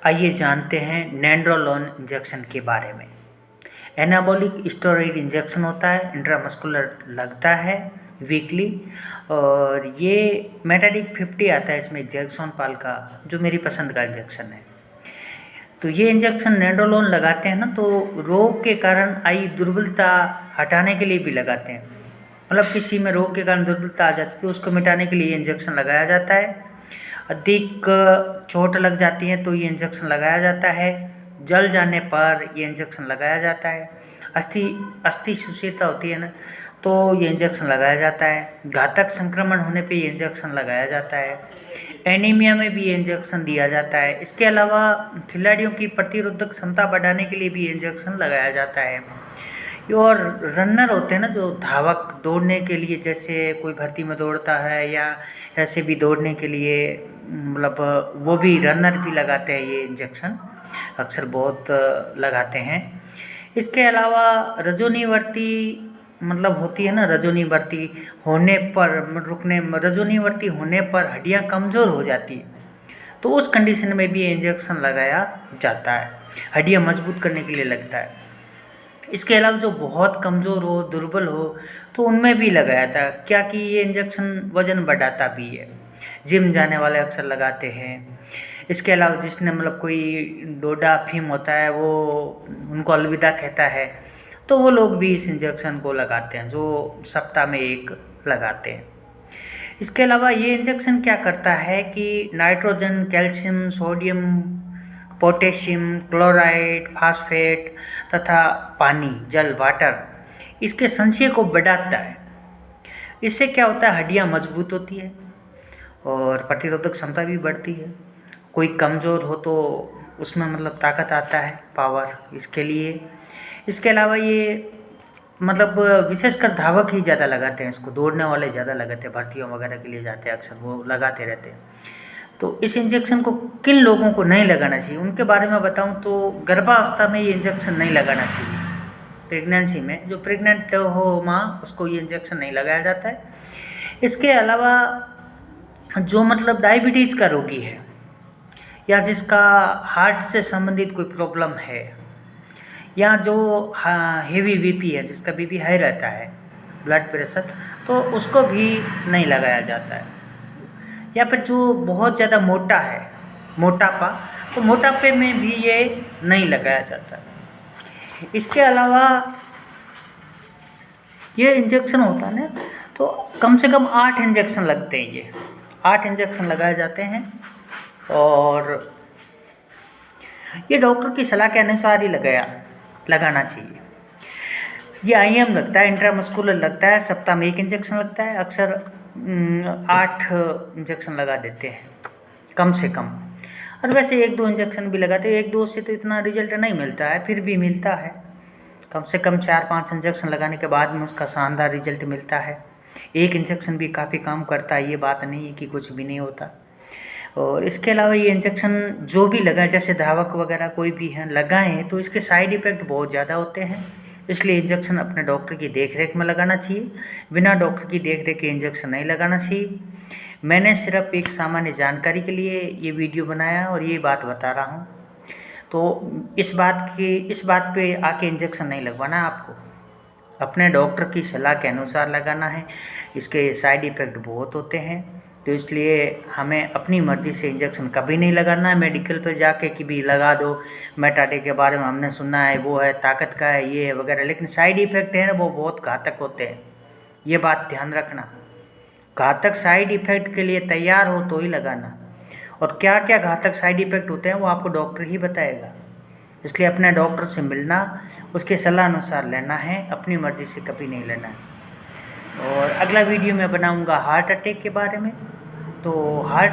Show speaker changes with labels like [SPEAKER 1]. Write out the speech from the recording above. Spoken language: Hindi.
[SPEAKER 1] आइए जानते हैं नेंड्रोलोन इंजेक्शन के बारे में। एनाबॉलिक स्टेरॉइड इंजेक्शन होता है, इंट्रामस्कुलर लगता है वीकली, और ये मेटाडिक 50 आता है इसमें जैक्सन पाल का, जो मेरी पसंद का इंजेक्शन है। तो ये इंजेक्शन नेंड्रोलोन लगाते हैं ना, तो रोग के कारण आई दुर्बलता हटाने के लिए भी लगाते हैं। मतलब किसी में रोग के कारण दुर्बलता आ जाती है तो उसको मिटाने के लिए ये इंजेक्शन लगाया जाता है। अधिक चोट लग जाती है तो ये इंजेक्शन लगाया जाता है। जल जाने पर ये इंजेक्शन लगाया जाता है। अस्थि सुषिरता होती है ना, तो ये इंजेक्शन लगाया जाता है। घातक संक्रमण होने पे ये इंजेक्शन लगाया जाता है। एनीमिया में भी ये इंजेक्शन दिया जाता है। इसके अलावा खिलाड़ियों की प्रतिरोधक क्षमता बढ़ाने के लिए भी ये इंजेक्शन लगाया जाता है। और रनर होते हैं ना, जो धावक, दौड़ने के लिए, जैसे कोई भर्ती में दौड़ता है या ऐसे भी दौड़ने के लिए, मतलब वो भी रनर भी लगाते हैं ये इंजेक्शन, अक्सर बहुत लगाते हैं। इसके अलावा रजोनिवर्ती मतलब होती है ना, रजोनिवर्ती होने पर रजोनिवर्ती होने पर हड्डियाँ कमज़ोर हो जाती है, तो उस कंडीशन में भी ये इंजेक्शन लगाया जाता है। हड्डियाँ मजबूत करने के लिए लगता है। इसके अलावा जो बहुत कमज़ोर हो, दुर्बल हो, तो उनमें भी लगाया था, क्या कि ये इंजेक्शन वज़न बढ़ाता भी है। जिम जाने वाले अक्सर लगाते हैं। इसके अलावा जिसने मतलब कोई डोडा अफीम होता है, वो उनको अलविदा कहता है, तो वो लोग भी इस इंजेक्शन को लगाते हैं, जो सप्ताह में एक लगाते हैं। इसके अलावा ये इंजेक्शन क्या करता है कि nitrogen, calcium, sodium, potassium, chloride, phosphate तथा पानी, जल, वाटर, इसके संचय को बढ़ाता है। इससे क्या होता है, हड्डियाँ मजबूत होती है और प्रतिरोधक क्षमता भी बढ़ती है। कोई कमज़ोर हो तो उसमें मतलब ताकत आता है, पावर, इसके लिए। इसके अलावा ये मतलब विशेषकर धावक ही ज़्यादा लगाते हैं इसको, दौड़ने वाले ज़्यादा लगाते हैं, भर्तियों वगैरह के लिए जाते हैं अक्सर, वो लगाते रहते हैं। तो इस इंजेक्शन को किन लोगों को नहीं लगाना चाहिए, उनके बारे में बताऊं तो गर्भावस्था में ये इंजेक्शन नहीं लगाना चाहिए। प्रेगनेंसी में जो प्रेग्नेंट हो माँ, उसको ये इंजेक्शन नहीं लगाया जाता है। इसके अलावा जो मतलब डायबिटीज़ का रोगी है या जिसका हार्ट से संबंधित कोई प्रॉब्लम है, या जो हेवी बीपी है, जिसका बीपी हाई रहता है, ब्लड प्रेशर, तो उसको भी नहीं लगाया जाता है। या फिर जो बहुत ज़्यादा मोटा है, मोटापा, तो मोटापे में भी ये नहीं लगाया जाता है। इसके अलावा ये इंजेक्शन होता है ना, तो कम से कम 8 इंजेक्शन लगते हैं। ये 8 इंजेक्शन लगाए जाते हैं और ये डॉक्टर की सलाह के अनुसार ही लगाना चाहिए। ये IM लगता है, इंट्रामस्कुलर लगता है, सप्ताह में 1 इंजेक्शन लगता है। अक्सर 8 इंजेक्शन लगा देते हैं कम से कम, और वैसे 1-2 इंजेक्शन भी लगाते हैं। 1-2 से तो इतना रिजल्ट नहीं मिलता है, फिर भी मिलता है। कम से कम 4-5 इंजेक्शन लगाने के बाद में उसका शानदार रिजल्ट मिलता है। 1 इंजेक्शन भी काफ़ी काम करता है, ये बात नहीं है कि कुछ भी नहीं होता। और इसके अलावा ये इंजेक्शन जो भी लगाए, जैसे धावक वगैरह कोई भी हैं लगाएं, तो इसके साइड इफ़ेक्ट बहुत ज़्यादा होते हैं। इसलिए इंजेक्शन अपने डॉक्टर की देखरेख में लगाना चाहिए। बिना डॉक्टर की देखरेख के इंजेक्शन नहीं लगाना चाहिए। मैंने सिर्फ एक सामान्य जानकारी के लिए ये वीडियो बनाया और ये बात बता रहा हूँ। तो इस बात पे आके इंजेक्शन नहीं लगवाना, आपको अपने डॉक्टर की सलाह के अनुसार लगाना है। इसके साइड इफ़ेक्ट बहुत होते हैं, तो इसलिए हमें अपनी मर्ज़ी से इंजेक्शन कभी नहीं लगाना है। मेडिकल पर जाके कि भी लगा दो, मेटाडे के बारे में हमने सुना है, वो है, ताकत का है, ये है वगैरह, लेकिन साइड इफ़ेक्ट है ना, वो बहुत घातक होते हैं। ये बात ध्यान रखना। घातक साइड इफ़ेक्ट के लिए तैयार हो तो ही लगाना, और क्या क्या घातक साइड इफ़ेक्ट होते हैं वो आपको डॉक्टर ही बताएगा। इसलिए अपने डॉक्टर से मिलना, उसके सलाह अनुसार लेना है, अपनी मर्ज़ी से कभी नहीं लेना है। और अगला वीडियो मैं बनाऊंगा हार्ट अटैक के बारे में। तो हार्ट